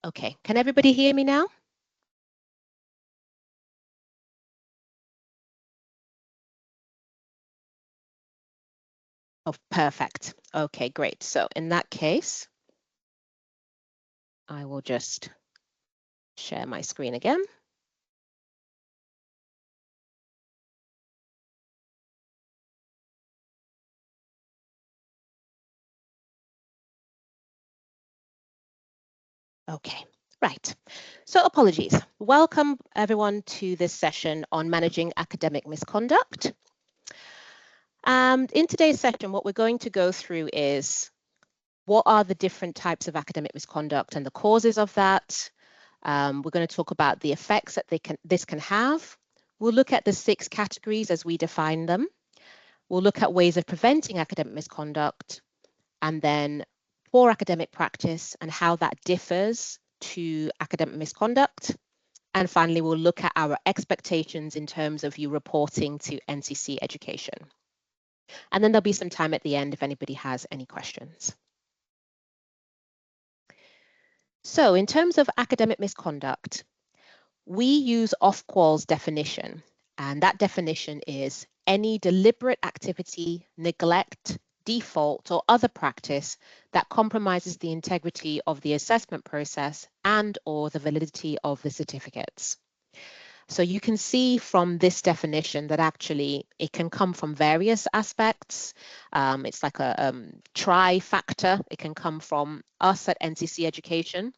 Okay, can everybody hear me now? Oh, perfect. Okay, great. So in that case, I will just share my screen again. Okay, right. So apologies. Welcome everyone to this session on managing academic misconduct. In today's session, what we're going to go through is what are the different types of academic misconduct and the causes of that. We're going to talk about the effects that this can have. We'll look at the 6 categories as we define them. We'll look at ways of preventing academic misconduct, and then poor academic practice and how that differs to academic misconduct. And finally, we'll look at our expectations in terms of you reporting to NCC education. And then there'll be some time at the end if anybody has any questions. So in terms of academic misconduct, we use Ofqual's definition, and that definition is any deliberate activity, neglect, default, or other practice that compromises the integrity of the assessment process and/or the validity of the certificates. So you can see from this definition that actually it can come from various aspects. It's like a trifactor. It can come from us at NCC Education.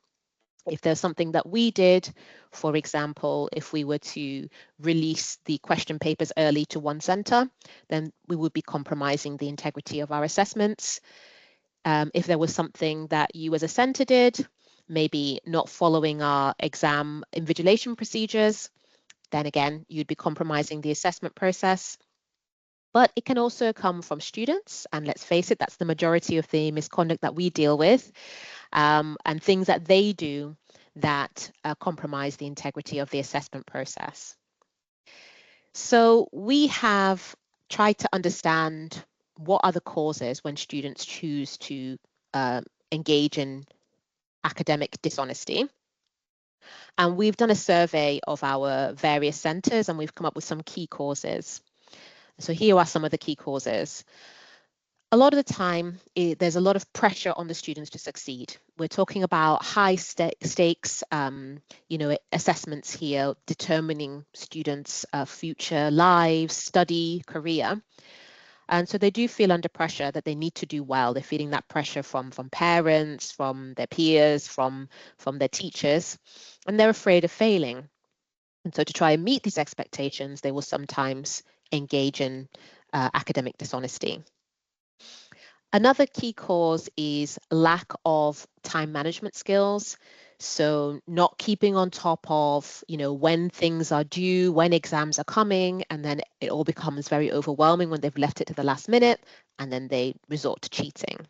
If there's something that we did, for example, if we were to release the question papers early to one center, then we would be compromising the integrity of our assessments. If there was something that you as a center did, maybe not following our exam invigilation procedures, then again, you'd be compromising the assessment process. But it can also come from students, and let's face it, that's the majority of the misconduct that we deal with, and things that they do that compromise the integrity of the assessment process. So we have tried to understand what are the causes when students choose to engage in academic dishonesty. And we've done a survey of our various centres and we've come up with some key causes. So here are some of the key causes. A lot of the time, there's a lot of pressure on the students to succeed. We're talking about high stakes, assessments here, determining students' future lives, study, career. And so they do feel under pressure that they need to do well. They're feeling that pressure from parents, from their peers, from their teachers, and they're afraid of failing. And so to try and meet these expectations, they will sometimes engage in academic dishonesty. Another key cause is lack of time management skills. So not keeping on top of, when things are due, when exams are coming, and then it all becomes very overwhelming when they've left it to the last minute, and then they resort to cheating.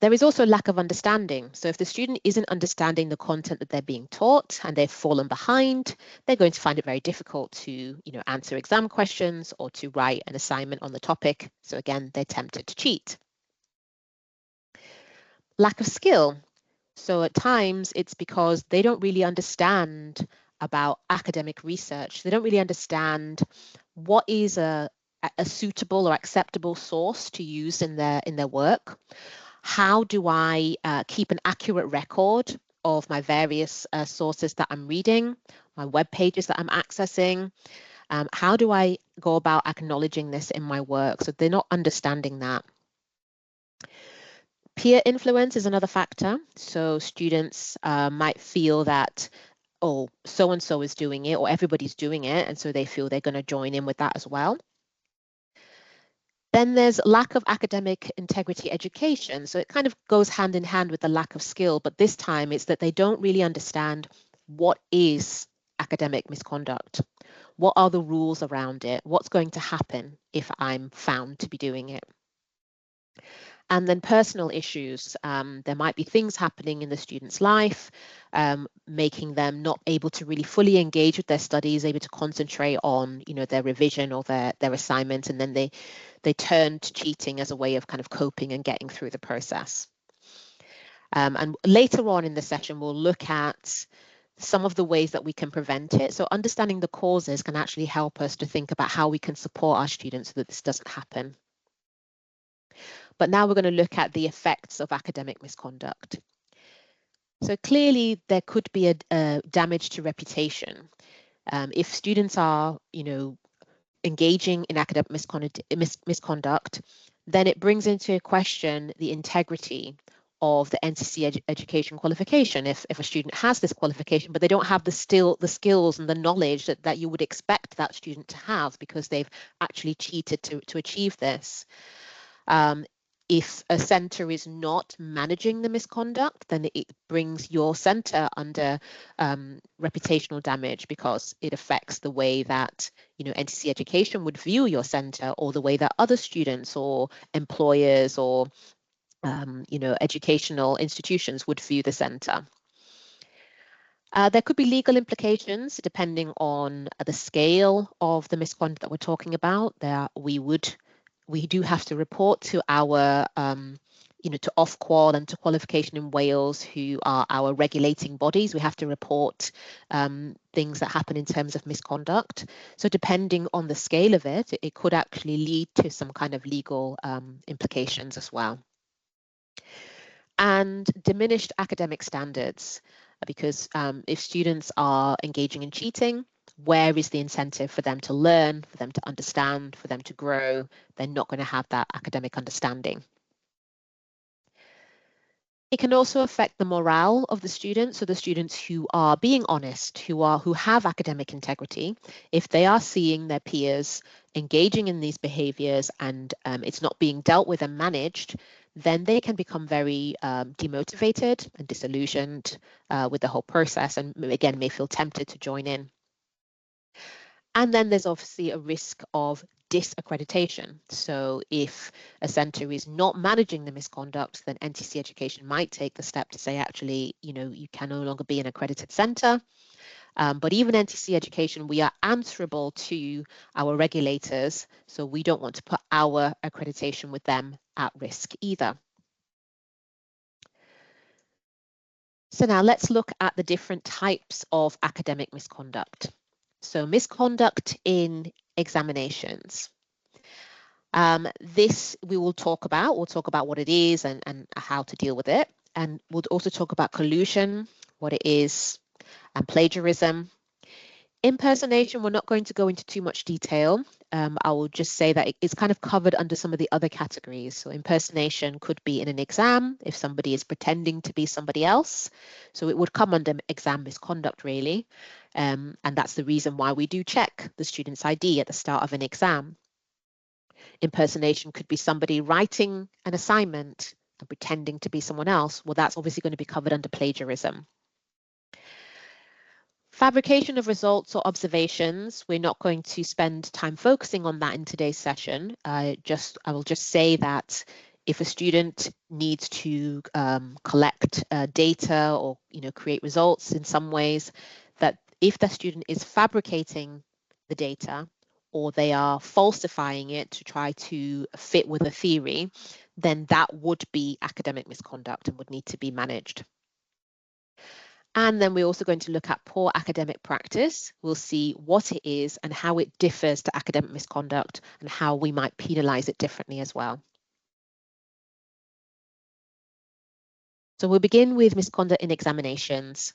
There is also lack of understanding. So if the student isn't understanding the content that they're being taught and they've fallen behind, they're going to find it very difficult to, answer exam questions or to write an assignment on the topic. So again, they're tempted to cheat. Lack of skill. So at times it's because they don't really understand about academic research. They don't really understand what is a suitable or acceptable source to use in their work. How do I keep an accurate record of my various sources that I'm reading, my web pages that I'm accessing? How do I go about acknowledging this in my work? So they're not understanding that. Peer influence is another factor. So students might feel that, oh, so-and-so is doing it or everybody's doing it, and so they feel they're going to join in with that as well. Then there's lack of academic integrity education. So it kind of goes hand in hand with the lack of skill, but this time it's that they don't really understand what is academic misconduct. What are the rules around it? What's going to happen if I'm found to be doing it? And then personal issues. There might be things happening in the student's life, making them not able to really fully engage with their studies, able to concentrate on, their revision or their assignment, and then they turn to cheating as a way of kind of coping and getting through the process. And later on in the session, we'll look at some of the ways that we can prevent it. So understanding the causes can actually help us to think about how we can support our students so that this doesn't happen. But now we're going to look at the effects of academic misconduct. So clearly there could be a damage to reputation. If students are, engaging in academic misconduct, then it brings into question the integrity of the NCC education qualification. If a student has this qualification, but they don't have the skills and the knowledge that you would expect that student to have because they've actually cheated to achieve this. If a centre is not managing the misconduct, then it brings your centre under reputational damage because it affects the way that NCC Education would view your centre, or the way that other students or employers or educational institutions would view the centre. There could be legal implications depending on the scale of the misconduct that we're talking about. We do have to report to our, to Ofqual and to Qualification in Wales, who are our regulating bodies. We have to report things that happen in terms of misconduct. So depending on the scale of it, it could actually lead to some kind of legal implications as well. And diminished academic standards, because if students are engaging in cheating, where is the incentive for them to learn, for them to understand, for them to grow? They're not going to have that academic understanding. It can also affect the morale of the students, so the students who are being honest, who have academic integrity. If they are seeing their peers engaging in these behaviours and it's not being dealt with and managed, then they can become very demotivated and disillusioned with the whole process, and again may feel tempted to join in. And then there's obviously a risk of disaccreditation. So if a centre is not managing the misconduct, then NTC Education might take the step to say, actually, you can no longer be an accredited centre. But even NTC Education, we are answerable to our regulators, so we don't want to put our accreditation with them at risk either. So now let's look at the different types of academic misconduct. So misconduct in examinations. This we will talk about. We'll talk about what it is and how to deal with it. And we'll also talk about collusion, what it is, and plagiarism. Impersonation, we're not going to go into too much detail. I will just say that it's kind of covered under some of the other categories. So impersonation could be in an exam if somebody is pretending to be somebody else. So it would come under exam misconduct, really. And that's the reason why we do check the student's ID at the start of an exam. Impersonation could be somebody writing an assignment and pretending to be someone else. Well, that's obviously going to be covered under plagiarism. Fabrication of results or observations, we're not going to spend time focusing on that in today's session. I will just say that if a student needs to collect data or create results in some ways, that if the student is fabricating the data or they are falsifying it to try to fit with a theory, then that would be academic misconduct and would need to be managed. And then we're also going to look at poor academic practice. We'll see what it is and how it differs to academic misconduct and how we might penalise it differently as well. So we'll begin with misconduct in examinations.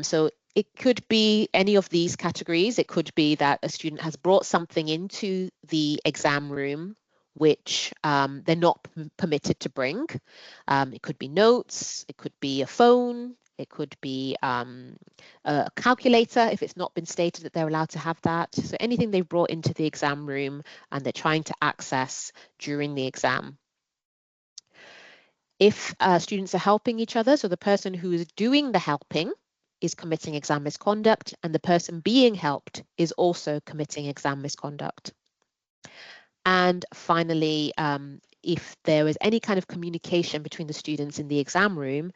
So it could be any of these categories. It could be that a student has brought something into the exam room which they're not permitted to bring. It could be notes, it could be a phone, it could be a calculator if it's not been stated that they're allowed to have that. So anything they've brought into the exam room and they're trying to access during the exam. If students are helping each other, so the person who is doing the helping is committing exam misconduct and the person being helped is also committing exam misconduct. And finally, if there is any kind of communication between the students in the exam room,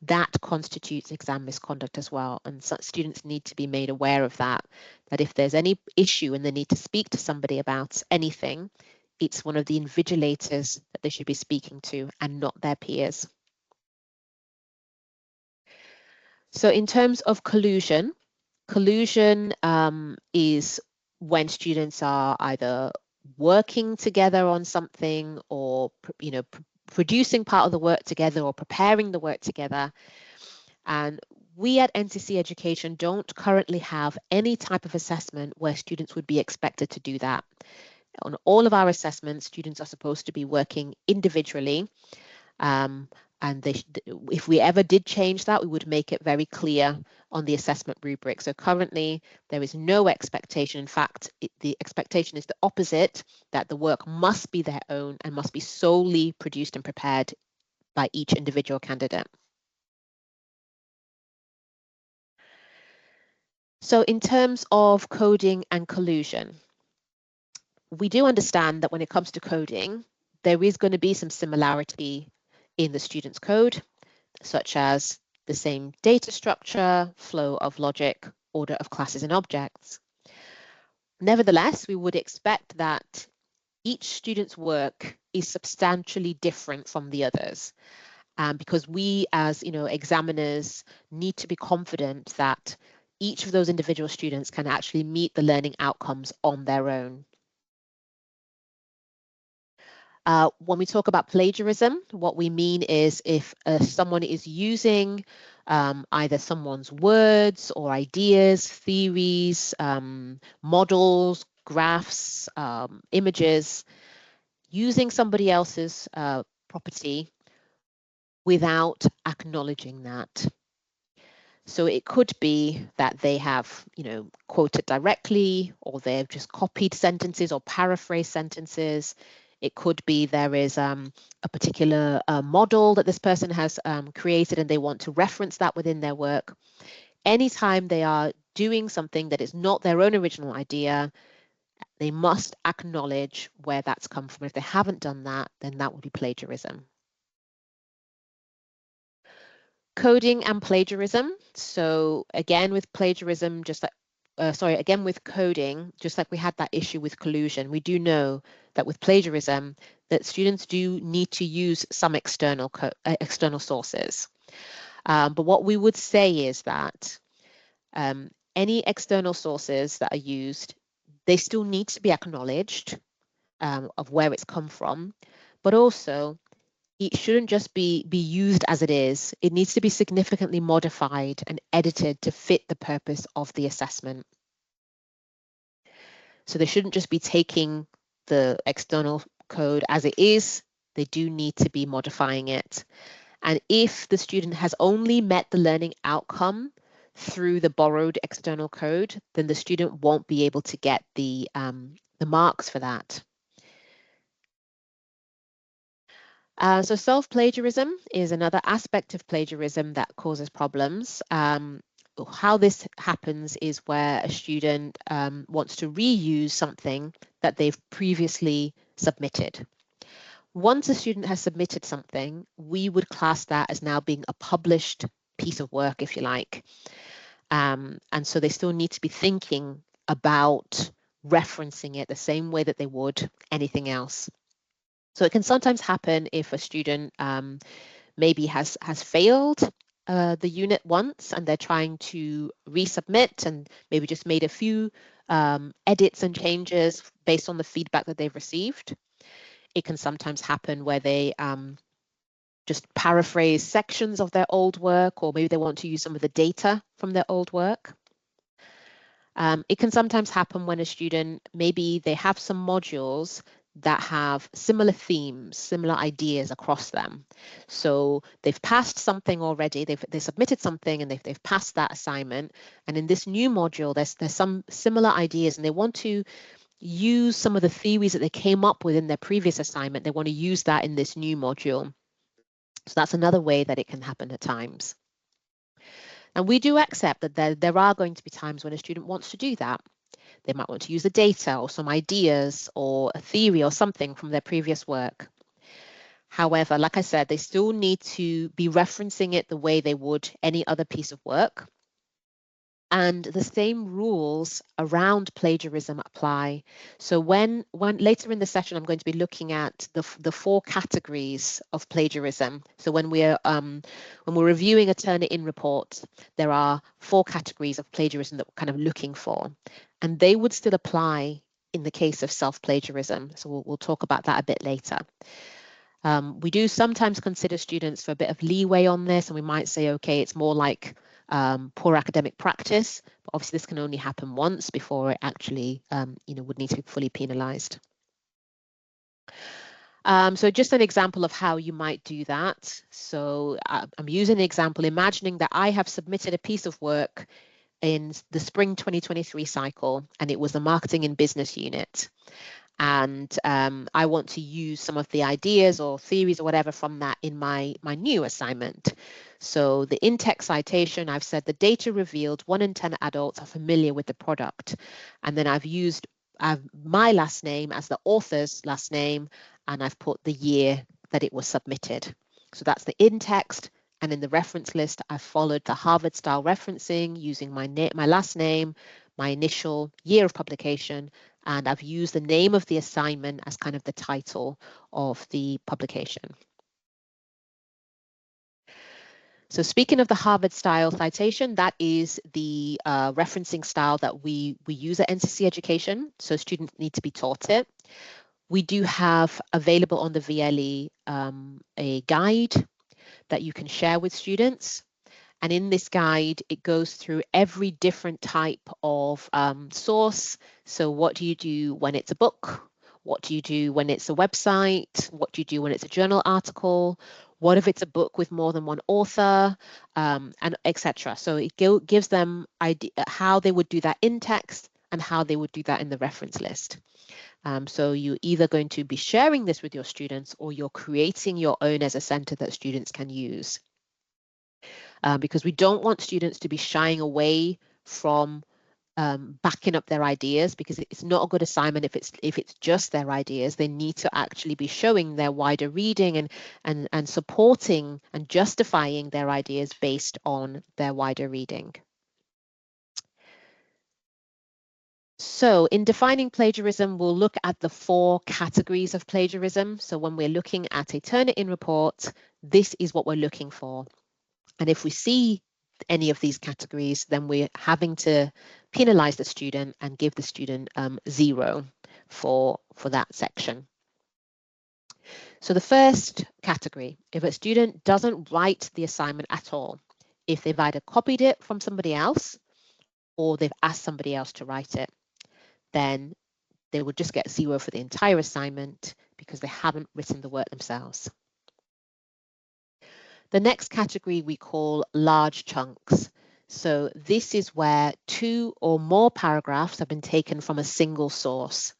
that constitutes exam misconduct as well. And so students need to be made aware of that if there's any issue and they need to speak to somebody about anything, it's one of the invigilators that they should be speaking to and not their peers. So in terms of collusion is when students are either working together on something or producing part of the work together or preparing the work together. And we at NCC Education don't currently have any type of assessment where students would be expected to do that. On all of our assessments, students are supposed to be working individually. Um, and if we ever did change that, we would make it very clear on the assessment rubric. So currently, there is no expectation. In fact, the expectation is the opposite, that the work must be their own and must be solely produced and prepared by each individual candidate. So in terms of coding and collusion, we do understand that when it comes to coding, there is going to be some similarity in the student's code, such as the same data structure, flow of logic, order of classes and objects. Nevertheless, we would expect that each student's work is substantially different from the others, because we as examiners need to be confident that each of those individual students can actually meet the learning outcomes on their own. When we talk about plagiarism, what we mean is if someone is using either someone's words or ideas, theories, models, graphs, images, using somebody else's property without acknowledging that. So it could be that they have, quoted directly, or they've just copied sentences or paraphrased sentences. It could be there is a particular model that this person has created and they want to reference that within their work. Anytime they are doing something that is not their own original idea, they must acknowledge where that's come from. If they haven't done that, then that would be plagiarism. Coding and plagiarism. So again, with plagiarism, again with coding, just like we had that issue with collusion, we do know that with plagiarism, that students do need to use some external sources. But what we would say is that any external sources that are used, they still need to be acknowledged of where it's come from, but also it shouldn't just be used as it is. It needs to be significantly modified and edited to fit the purpose of the assessment. So they shouldn't just be taking the external code as it is. They do need to be modifying it. And if the student has only met the learning outcome through the borrowed external code, then the student won't be able to get the marks for that. So self-plagiarism is another aspect of plagiarism that causes problems. How this happens is where a student wants to reuse something that they've previously submitted. Once a student has submitted something, we would class that as now being a published piece of work, if you like. And so they still need to be thinking about referencing it the same way that they would anything else. So it can sometimes happen if a student maybe has failed the unit once and they're trying to resubmit and maybe just made a few edits and changes based on the feedback that they've received. It can sometimes happen where they just paraphrase sections of their old work, or maybe they want to use some of the data from their old work. It can sometimes happen when a student, maybe they have some modules that have similar themes, similar ideas across them. So they've passed something already, they submitted something and they've passed that assignment. And in this new module, there's some similar ideas and they want to use some of the theories that they came up with in their previous assignment. They want to use that in this new module. So that's another way that it can happen at times. And we do accept that there are going to be times when a student wants to do that. They might want to use the data or some ideas or a theory or something from their previous work. However, like I said, they still need to be referencing it the way they would any other piece of work. And the same rules around plagiarism apply. So when later in the session, I'm going to be looking at the four categories of plagiarism. So when we're reviewing a Turnitin report, there are four categories of plagiarism that we're kind of looking for, and they would still apply in the case of self-plagiarism. So we'll talk about that a bit later. We do sometimes consider students for a bit of leeway on this, and we might say, okay, it's more like poor academic practice, but obviously this can only happen once before it actually would need to be fully penalized. So just an example of how you might do that. So I'm using an example, imagining that I have submitted a piece of work in the spring 2023 cycle, and it was the marketing and business unit. And I want to use some of the ideas or theories or whatever from that in my new assignment. So the in-text citation, I've said the data revealed 1 in 10 adults are familiar with the product. And then I've used my last name as the author's last name, and I've put the year that it was submitted. So that's the in-text. And in the reference list, I've followed the Harvard style referencing using my last name, my initial year of publication, and I've used the name of the assignment as kind of the title of the publication. So speaking of the Harvard style citation, that is the referencing style that we use at NCC Education. So students need to be taught it. We do have available on the VLE a guide that you can share with students. And in this guide, it goes through every different type of source. So what do you do when it's a book? What do you do when it's a website? What do you do when it's a journal article? What if it's a book with more than one author, and etc. So it gives them idea how they would do that in text and how they would do that in the reference list. So you're either going to be sharing this with your students or you're creating your own as a center that students can use. Because we don't want students to be shying away from backing up their ideas, because it's not a good assignment if it's just their ideas. They need to actually be showing their wider reading and supporting and justifying their ideas based on their wider reading. So in defining plagiarism, we'll look at the four categories of plagiarism. So when we're looking at a Turnitin report, this is what we're looking for. And if we see any of these categories, then we're having to penalize the student and give the student 0 for that section. So the first category, if a student doesn't write the assignment at all, if they've either copied it from somebody else or they've asked somebody else to write it, then they would just get 0 for the entire assignment because they haven't written the work themselves. The next category we call large chunks. So this is where 2 or more paragraphs have been taken from a single source.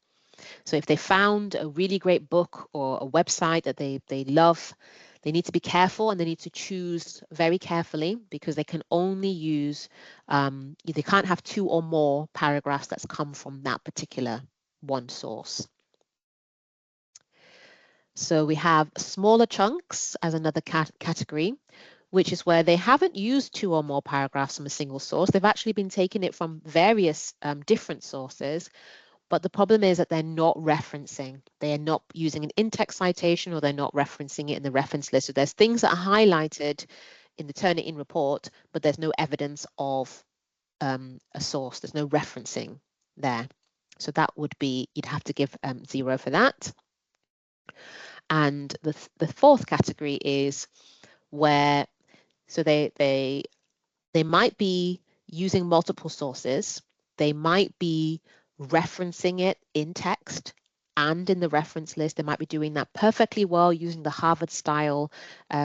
So if they found a really great book or a website that they love, they need to be careful and they need to choose very carefully, because they can only use, they can't have 2 or more paragraphs that's come from that particular one source. So we have smaller chunks as another category, which is where they haven't used 2 or more paragraphs from a single source. They've actually been taking it from various different sources, but the problem is that they're not referencing. They are not using an in-text citation, or they're not referencing it in the reference list. So there's things that are highlighted in the Turnitin report, but there's no evidence of a source. There's no referencing there. So that would be, you'd have to give 0 for that. And the fourth category is where, so they might be using multiple sources. They might be referencing it in text and in the reference list. They might be doing that perfectly well using the Harvard style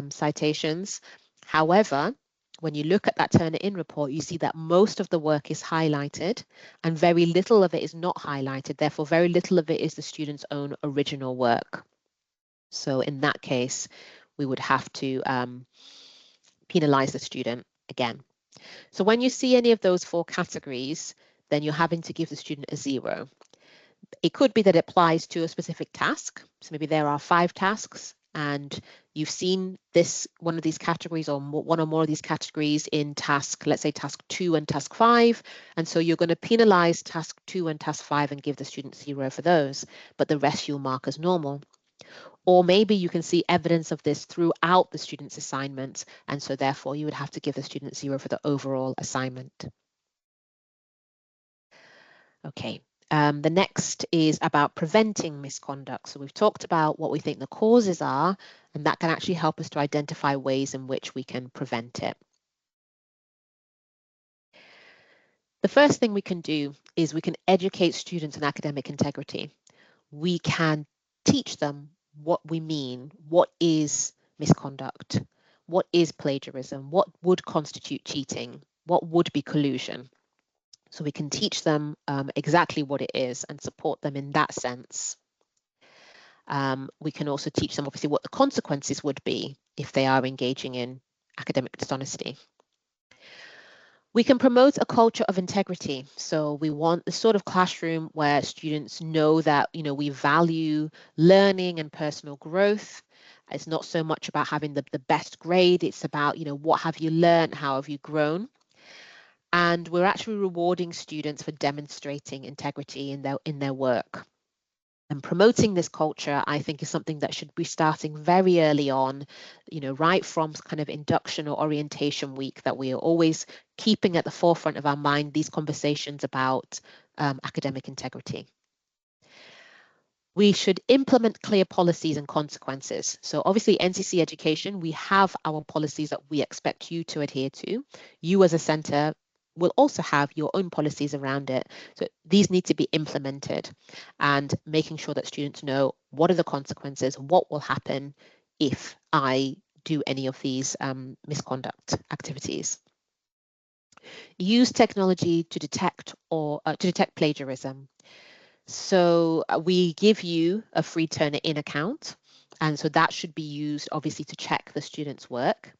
citations. However, when you look at that Turnitin report, you see that most of the work is highlighted and very little of it is not highlighted. Therefore, very little of it is the student's own original work. So in that case, we would have to penalize the student again. So when you see any of those four categories, then you're having to give the student a 0. It could be that it applies to a specific task. So maybe there are 5 tasks and you've seen one of these categories or one or more of these categories in task, let's say task 2 and task 5, and so you're going to penalize task 2 and task 5 and give the student 0 for those, but the rest you'll mark as normal. Or maybe you can see evidence of this throughout the student's assignment, and so therefore you would have to give the student 0 for the overall assignment. Okay. The next is about preventing misconduct. So we've talked about what we think the causes are, and that can actually help us to identify ways in which we can prevent it. The first thing we can do is we can educate students in academic integrity. We can teach them what we mean, what is misconduct, what is plagiarism, what would constitute cheating, what would be collusion. So we can teach them exactly what it is and support them in that sense. We can also teach them obviously what the consequences would be if they are engaging in academic dishonesty. We can promote a culture of integrity. So we want the sort of classroom where students know that, we value learning and personal growth. It's not so much about having the best grade. It's about, what have you learned? How have you grown? And we're actually rewarding students for demonstrating integrity in their work. And promoting this culture, I think, is something that should be starting very early on, right from kind of induction or orientation week, that we are always keeping at the forefront of our mind these conversations about academic integrity. We should implement clear policies and consequences. So obviously NCC Education, we have our policies that we expect you to adhere to. You as a centre will also have your own policies around it. So these need to be implemented, and making sure that students know what are the consequences, what will happen if I do any of these misconduct activities. Use technology to detect plagiarism. So we give you a free Turnitin account, and so that should be used obviously to check the student's work.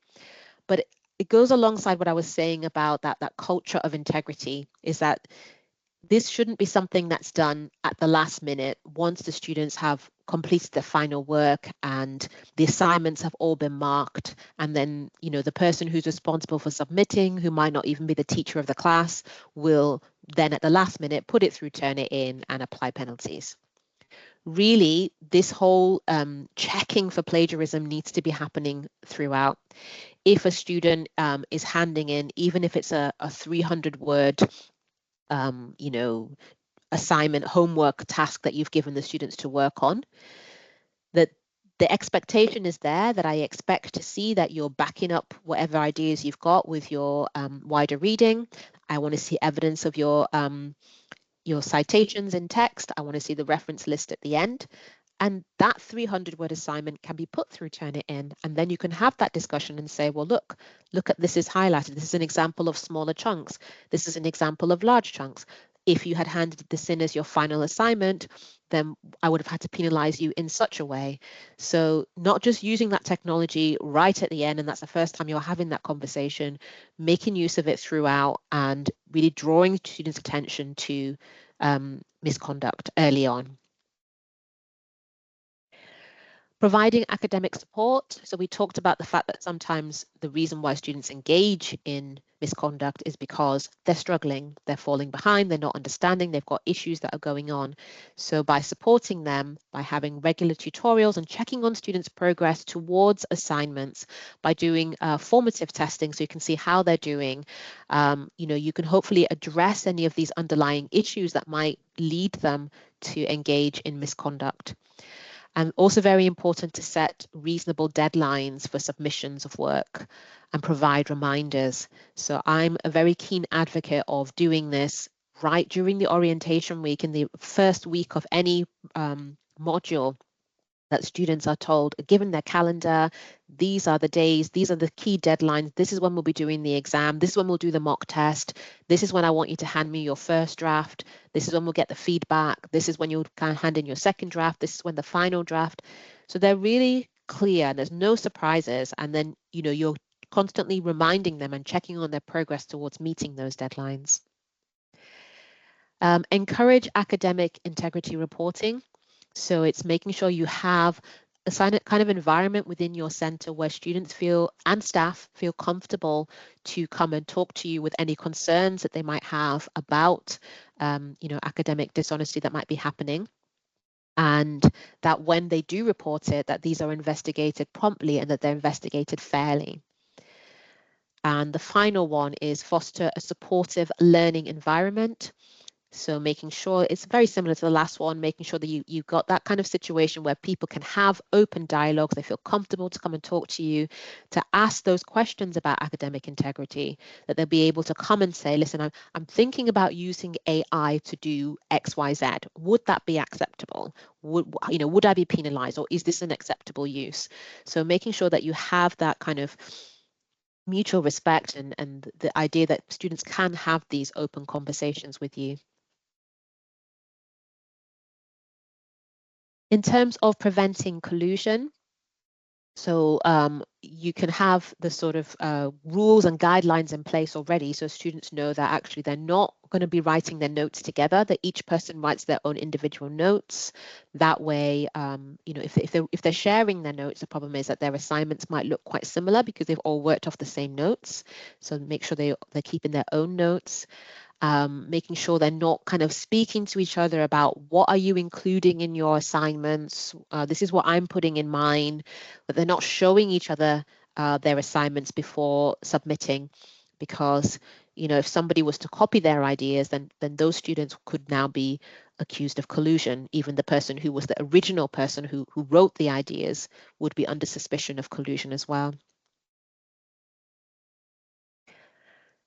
But it goes alongside what I was saying about that culture of integrity, is that this shouldn't be something that's done at the last minute once the students have completed their final work and the assignments have all been marked, and then the person who's responsible for submitting, who might not even be the teacher of the class, will then at the last minute put it through Turnitin and apply penalties. Really, this whole checking for plagiarism needs to be happening throughout. If a student is handing in, even if it's a 300-word assignment, homework, task that you've given the students to work on, that the expectation is there, that I expect to see that you're backing up whatever ideas you've got with your wider reading. I want to see evidence of your citations in text. I want to see the reference list at the end. And that 300-word assignment can be put through Turnitin, and then you can have that discussion and say, well, look at this is highlighted. This is an example of smaller chunks. This is an example of large chunks. If you had handed this in as your final assignment, then I would have had to penalize you in such a way. So not just using that technology right at the end, and that's the first time you're having that conversation, making use of it throughout and really drawing students' attention to misconduct early on. Providing academic support. So we talked about the fact that sometimes the reason why students engage in misconduct is because they're struggling, they're falling behind, they're not understanding, they've got issues that are going on. So by supporting them, by having regular tutorials and checking on students' progress towards assignments, by doing formative testing so you can see how they're doing, you can hopefully address any of these underlying issues that might lead them to engage in misconduct. And also very important to set reasonable deadlines for submissions of work and provide reminders. So I'm a very keen advocate of doing this right during the orientation week, in the first week of any module, that students are told, given their calendar, these are the days, these are the key deadlines, this is when we'll be doing the exam, this is when we'll do the mock test, this is when I want you to hand me your first draft, this is when we'll get the feedback, this is when you'll hand in your second draft, this is when the final draft. So they're really clear, there's no surprises, and then you're constantly reminding them and checking on their progress towards meeting those deadlines. Encourage academic integrity reporting. So it's making sure you have a kind of environment within your center where students feel and staff feel comfortable to come and talk to you with any concerns that they might have about academic dishonesty that might be happening, and that when they do report it, that these are investigated promptly and that they're investigated fairly. And the final one is foster a supportive learning environment. So making sure it's very similar to the last one, making sure that you've got that kind of situation where people can have open dialogues, they feel comfortable to come and talk to you, to ask those questions about academic integrity, that they'll be able to come and say, listen, I'm thinking about using AI to do X, Y, Z. Would that be acceptable? Would I be penalized, or is this an acceptable use? So making sure that you have that kind of mutual respect and the idea that students can have these open conversations with you. In terms of preventing collusion, so you can have the sort of rules and guidelines in place already, so students know that actually they're not going to be writing their notes together, that each person writes their own individual notes. That way, if they're sharing their notes, the problem is that their assignments might look quite similar because they've all worked off the same notes. So make sure they're keeping their own notes. Making sure they're not kind of speaking to each other about what are you including in your assignments, this is what I'm putting in mine, but they're not showing each other their assignments before submitting, because if somebody was to copy their ideas, then those students could now be accused of collusion. Even the person who was the original person who wrote the ideas would be under suspicion of collusion as well.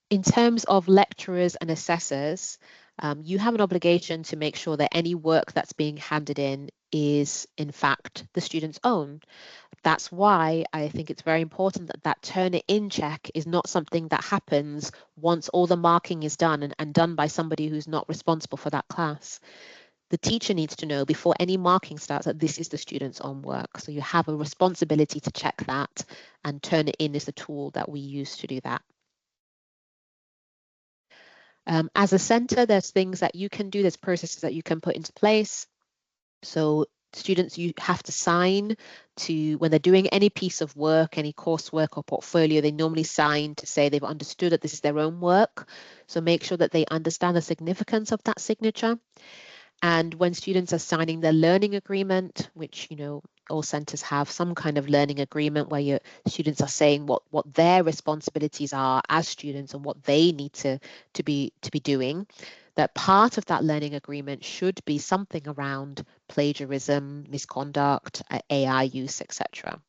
In terms of lecturers and assessors, you have an obligation to make sure that any work that's being handed in is, in fact, the student's own. That's why I think it's very important that that turn it in check is not something that happens once all the marking is done and done by somebody who's not responsible for that class. The teacher needs to know before any marking starts that this is the student's own work. So you have a responsibility to check that, and turn it in is the tool that we use to do that. As a center, there's things that you can do, there's processes that you can put into place. So students, you have to sign to, when they're doing any piece of work, any coursework or portfolio, they normally sign to say they've understood that this is their own work. So make sure that they understand the significance of that signature. And when students are signing their learning agreement, which, all centers have some kind of learning agreement where your students are saying what their responsibilities are as students and what they need to be doing, that part of that learning agreement should be something around plagiarism, misconduct, AI use, etc.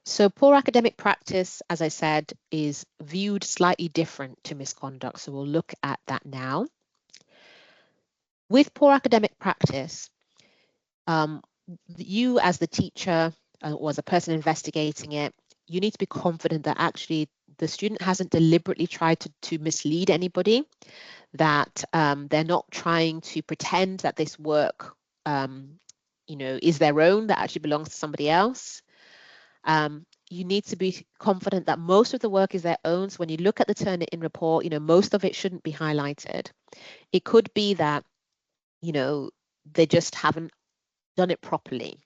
So poor academic practice, as I said, is viewed slightly different to misconduct. So we'll look at that now. With poor academic practice, you as the teacher or as a person investigating it, you need to be confident that actually the student hasn't deliberately tried to mislead anybody, that they're not trying to pretend that this work is their own, that actually belongs to somebody else. You need to be confident that most of the work is their own. So when you look at the Turnitin report, most of it shouldn't be highlighted. It could be that they just haven't done it properly.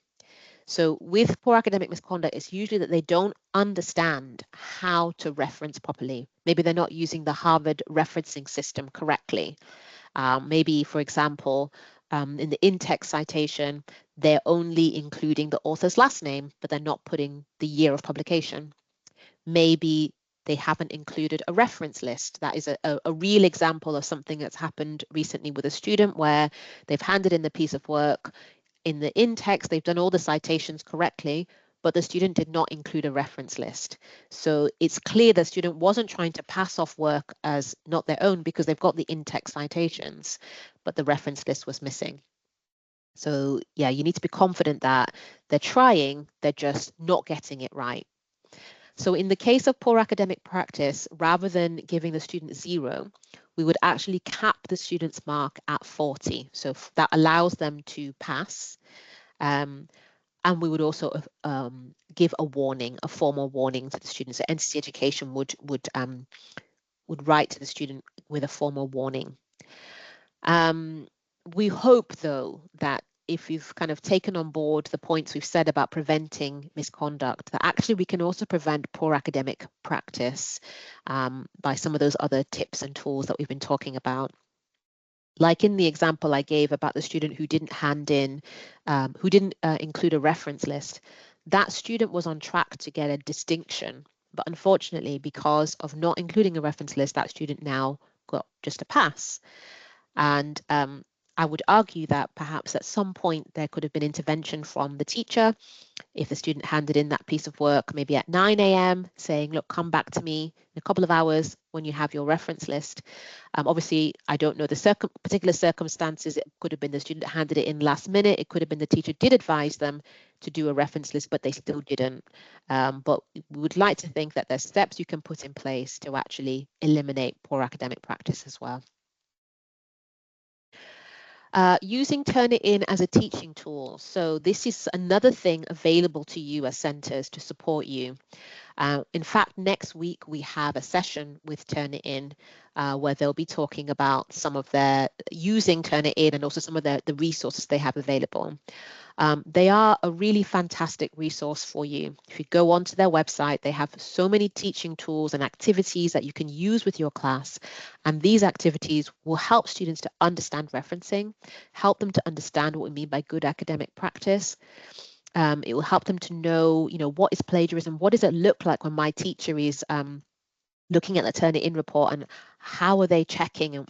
So with poor academic misconduct, it's usually that they don't understand how to reference properly. Maybe they're not using the Harvard referencing system correctly. Maybe, for example, in the in-text citation, they're only including the author's last name, but they're not putting the year of publication. Maybe they haven't included a reference list. That is a real example of something that's happened recently with a student where they've handed in the piece of work. In the in-text, they've done all the citations correctly, but the student did not include a reference list. So it's clear the student wasn't trying to pass off work as not their own because they've got the in-text citations, but the reference list was missing. So yeah, you need to be confident that they're trying, they're just not getting it right. So in the case of poor academic practice, rather than giving the student 0, we would actually cap the student's mark at 40. So that allows them to pass. And we would also give a warning, a formal warning to the students. So NCC Education would write to the student with a formal warning. We hope, though, that if you've kind of taken on board the points we've said about preventing misconduct, that actually we can also prevent poor academic practice by some of those other tips and tools that we've been talking about. Like in the example I gave about the student who didn't include a reference list, that student was on track to get a distinction. But unfortunately, because of not including a reference list, that student now got just a pass. And I would argue that perhaps at some point there could have been intervention from the teacher if the student handed in that piece of work maybe at 9 a.m. saying, look, come back to me in a couple of hours when you have your reference list. Obviously, I don't know the particular circumstances. It could have been the student handed it in last minute. It could have been the teacher did advise them to do a reference list, but they still didn't. But we would like to think that there's steps you can put in place to actually eliminate poor academic practice as well. Using Turnitin as a teaching tool. So this is another thing available to you as centres to support you. In fact, next week we have a session with Turnitin where they'll be talking about some of their using Turnitin and also some of the resources they have available. They are a really fantastic resource for you. If you go onto their website, they have so many teaching tools and activities that you can use with your class. And these activities will help students to understand referencing, help them to understand what we mean by good academic practice. It will help them to know, what is plagiarism? What does it look like when my teacher is looking at the Turnitin report, and how are they checking, and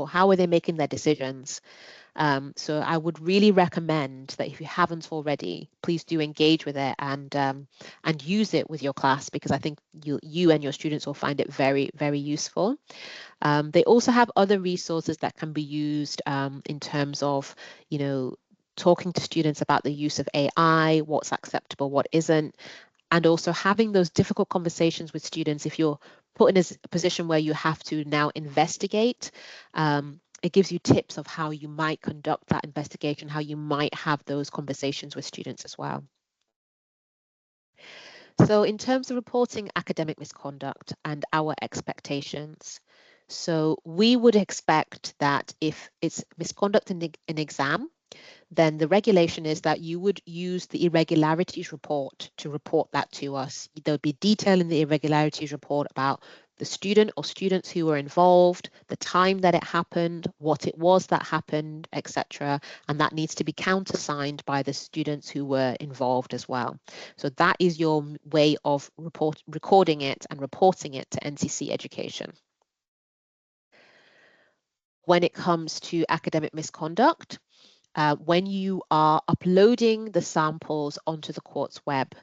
how are they making their decisions? So I would really recommend that if you haven't already, please do engage with it and use it with your class, because I think you and your students will find it very, very useful. They also have other resources that can be used in terms of, talking to students about the use of AI, what's acceptable, what isn't, and also having those difficult conversations with students if you're put in a position where you have to now investigate. It gives you tips of how you might conduct that investigation, how you might have those conversations with students as well. So in terms of reporting academic misconduct and our expectations, so we would expect that if it's misconduct in an exam, then the regulation is that you would use the irregularities report to report that to us. There would be detail in the irregularities report about the student or students who were involved, the time that it happened, what it was that happened, etc. And that needs to be countersigned by the students who were involved as well. So that is your way of recording it and reporting it to NCC Education. When it comes to academic misconduct, when you are uploading the samples onto the court's web,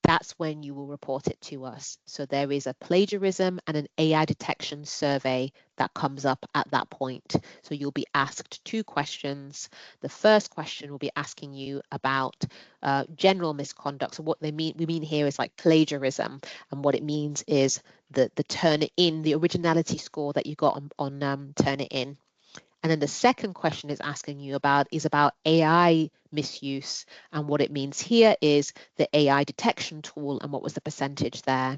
that's when you will report it to us. So there is a plagiarism and an AI detection survey that comes up at that point. So you'll be asked 2 questions. The first question will be asking you about general misconduct. So what we mean here is like plagiarism, and what it means is the Turnitin, the originality score that you got on Turnitin. And then the second question is asking you about AI misuse, and what it means here is the AI detection tool and what was the percentage there.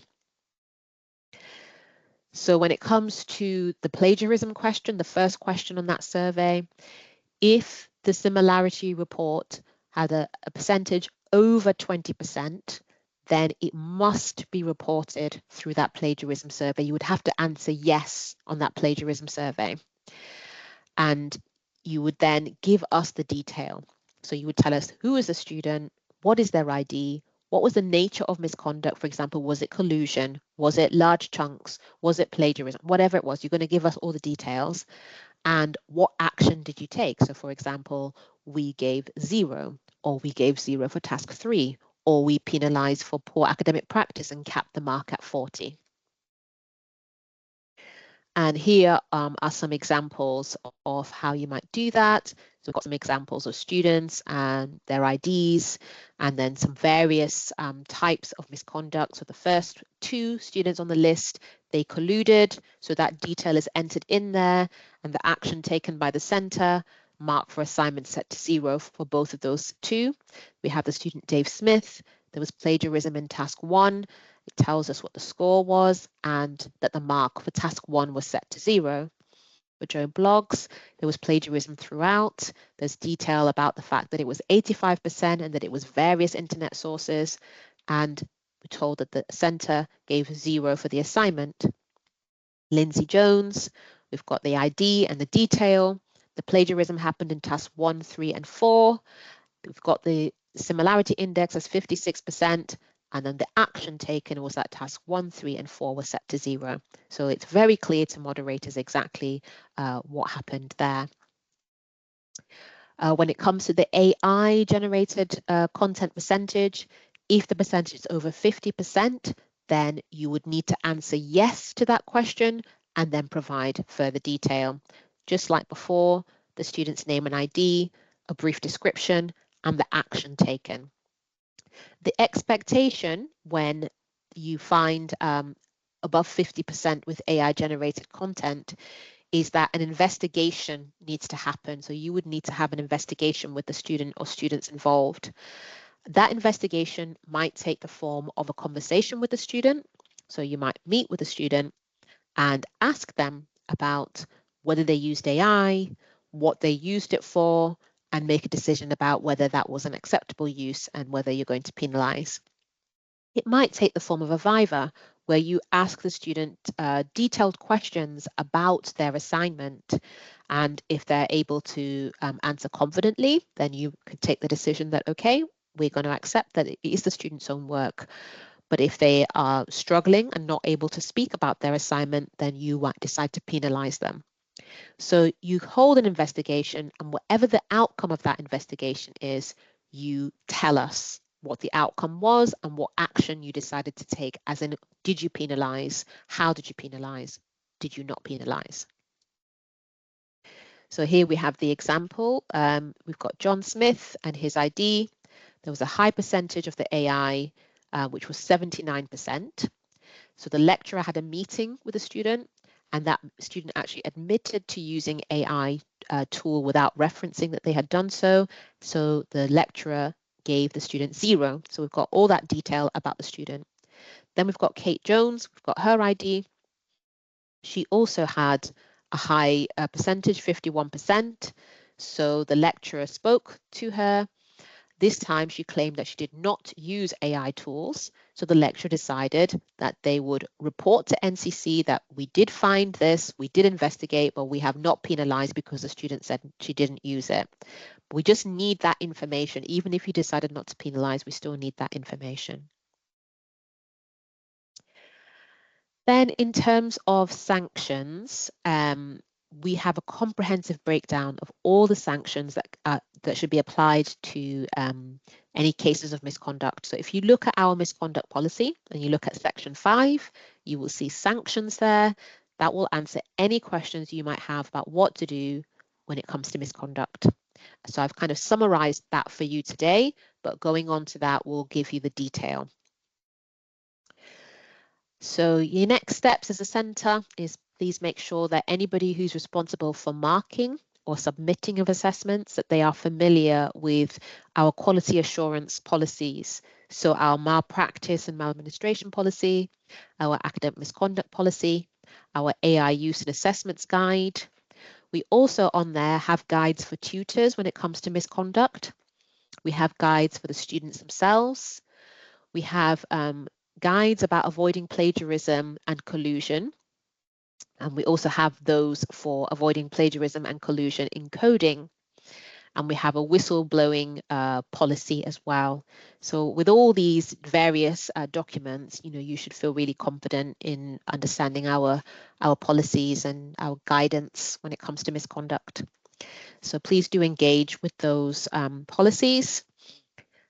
So when it comes to the plagiarism question, the first question on that survey, if the similarity report had a percentage over 20%, then it must be reported through that plagiarism survey. You would have to answer yes on that plagiarism survey. And you would then give us the detail. So you would tell us who is the student, what is their ID, what was the nature of misconduct, for example, was it collusion, was it large chunks, was it plagiarism, whatever it was, you're going to give us all the details, and what action did you take? So for example, we gave 0, or we gave 0 for task 3, or we penalized for poor academic practice and capped the mark at 40. And here are some examples of how you might do that. So we've got some examples of students and their IDs, and then some various types of misconduct. So the first 2 students on the list, they colluded. So that detail is entered in there, and the action taken by the centre, mark for assignment set to 0 for both of those 2. We have the student Dave Smith. There was plagiarism in task 1. It tells us what the score was and that the mark for task 1 was set to 0. for Joe blogs. There was plagiarism throughout. There's detail about the fact that it was 85% and that it was various internet sources. And we're told that the centre gave 0 for the assignment. Lindsay Jones, we've got the ID and the detail. The plagiarism happened in tasks 1, 3, and 4. We've got the similarity index as 56%, and then the action taken was that task 1, 3, and 4 were set to 0. So it's very clear to moderators exactly what happened there. When it comes to the AI generated content percentage, if the percentage is over 50%, then you would need to answer yes to that question and then provide further detail. Just like before, the student's name and ID, a brief description, and the action taken. The expectation when you find above 50% with AI generated content is that an investigation needs to happen. So you would need to have an investigation with the student or students involved. That investigation might take the form of a conversation with the student. So you might meet with the student and ask them about whether they used AI, what they used it for, and make a decision about whether that was an acceptable use and whether you're going to penalise. It might take the form of a viva, where you ask the student detailed questions about their assignment. And if they're able to answer confidently, then you could take the decision that, okay, we're going to accept that it is the student's own work. But if they are struggling and not able to speak about their assignment, then you might decide to penalise them. So you hold an investigation, and whatever the outcome of that investigation is, you tell us what the outcome was and what action you decided to take, as in, did you penalise? How did you penalise? Did you not penalise? So here we have the example. We've got John Smith and his ID. There was a high percentage of the AI, which was 79%. So the lecturer had a meeting with a student, and that student actually admitted to using AI tool without referencing that they had done so. So the lecturer gave the student 0. So we've got all that detail about the student. Then we've got Kate Jones, we've got her ID. She also had a high percentage, 51%. So the lecturer spoke to her. This time she claimed that she did not use AI tools. So the lecturer decided that they would report to NCC that we did find this, we did investigate, but we have not penalised because the student said she didn't use it. We just need that information. Even if you decided not to penalise, we still need that information. Then in terms of sanctions, we have a comprehensive breakdown of all the sanctions that should be applied to any cases of misconduct. So if you look at our misconduct policy and you look at section 5, you will see sanctions there that will answer any questions you might have about what to do when it comes to misconduct. So I've kind of summarized that for you today, but going on to that will give you the detail. So your next steps as a centre is please make sure that anybody who's responsible for marking or submitting of assessments, that they are familiar with our quality assurance policies. So our malpractice and maladministration policy, our academic misconduct policy, our AI use and assessments guide. We also on there have guides for tutors when it comes to misconduct. We have guides for the students themselves. We have guides about avoiding plagiarism and collusion. And we also have those for avoiding plagiarism and collusion in coding. And we have a whistleblowing policy as well. So with all these various documents, you should feel really confident in understanding our policies and our guidance when it comes to misconduct. So please do engage with those policies.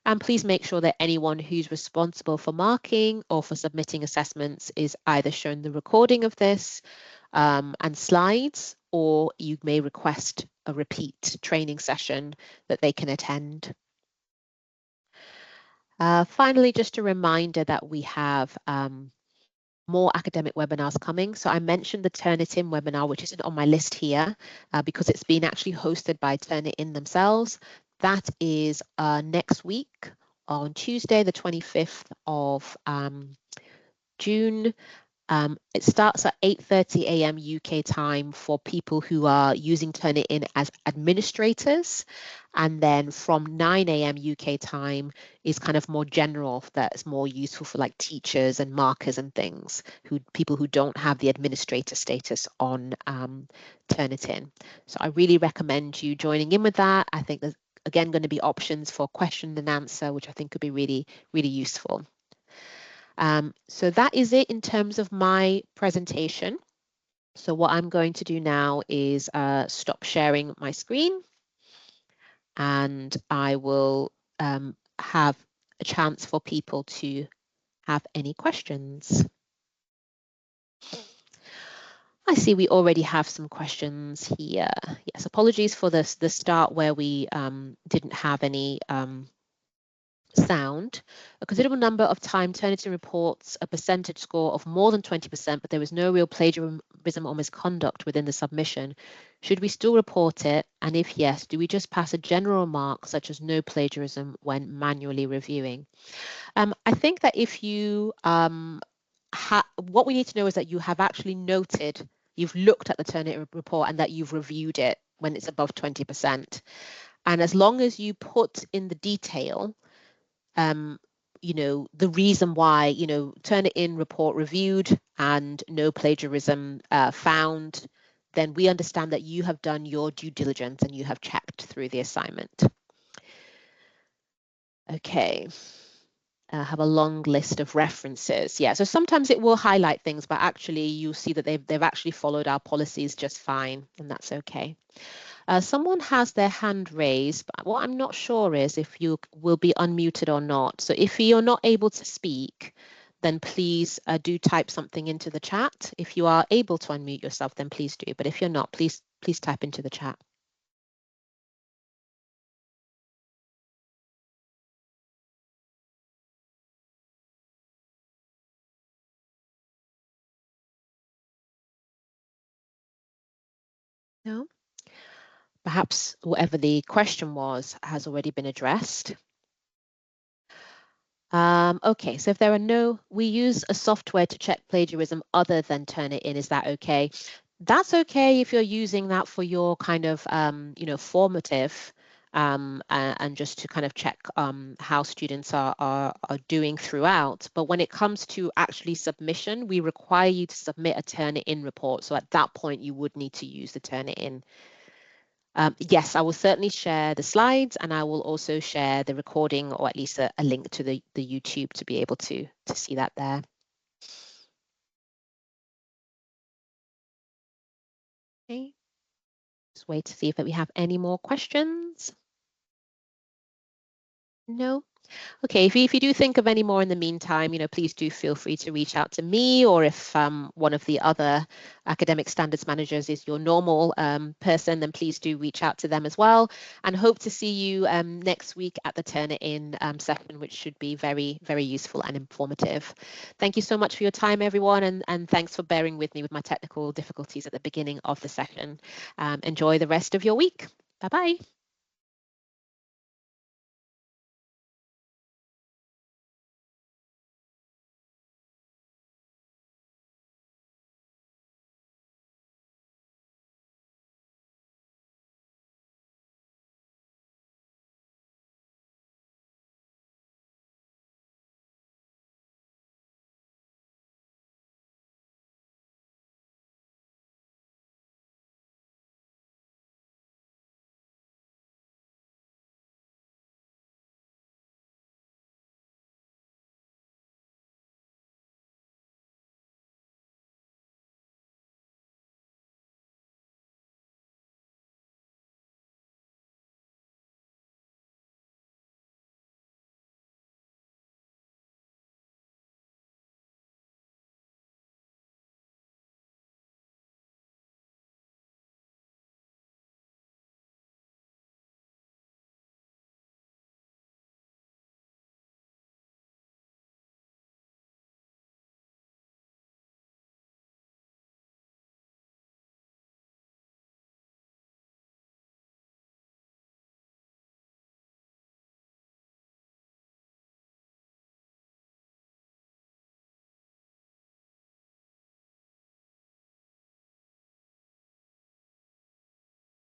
And please make sure that anyone who's responsible for marking or for submitting assessments is either shown the recording of this and slides, or you may request a repeat training session that they can attend. Finally, just a reminder that we have more academic webinars coming. So I mentioned the Turnitin webinar, which isn't on my list here because it's been actually hosted by Turnitin themselves. That is next week on Tuesday, the 25th of June. It starts at 8:30 a.m. UK time for people who are using Turnitin as administrators. And then from 9 a.m. UK time is kind of more general, that's more useful for like teachers and markers and things, people who don't have the administrator status on Turnitin. So I really recommend you joining in with that. I think there's again going to be options for question and answer, which I think could be really, really useful. So that is it in terms of my presentation. So what I'm going to do now is stop sharing my screen, and I will have a chance for people to have any questions. I see we already have some questions here. Yes, apologies for the start where we didn't have any sound. A considerable number of time Turnitin reports a percentage score of more than 20%, but there was no real plagiarism or misconduct within the submission. Should we still report it? And if yes, do we just pass a general remark such as no plagiarism when manually reviewing? I think that if you, what we need to know is that you have actually noted, you've looked at the Turnitin report and that you've reviewed it when it's above 20%. And as long as you put in the detail, you know, the reason why, you know, Turnitin report reviewed and no plagiarism found, then we understand that you have done your due diligence and you have checked through the assignment. Okay. Have a long list of references. Yeah, so sometimes it will highlight things, but actually you'll see that they've actually followed our policies just fine, and that's okay. Someone has their hand raised, but what I'm not sure is if you will be unmuted or not. So if you're not able to speak, then please do type something into the chat. If you are able to unmute yourself, then please do. But if you're not, please type into the chat. No? Perhaps whatever the question was has already been addressed. Okay, so if there are no, we use a software to check plagiarism other than Turnitin. Is that okay? That's okay if you're using that for your kind of, you know, formative and just to kind of check how students are doing throughout. But when it comes to actually submission, we require you to submit a Turnitin report. So at that point, you would need to use the Turnitin. Yes, I will certainly share the slides, and I will also share the recording, or at least a link to the YouTube to be able to see that there. Okay. Just wait to see if we have any more questions. No? Okay, if you do think of any more in the meantime, you know, please do feel free to reach out to me, or if one of the other academic standards managers is your normal person, then please do reach out to them as well. And hope to see you next week at the Turnitin session, which should be very, very useful and informative. Thank you so much for your time, everyone, and thanks for bearing with me with my technical difficulties at the beginning of the session. Enjoy the rest of your week. Bye-bye.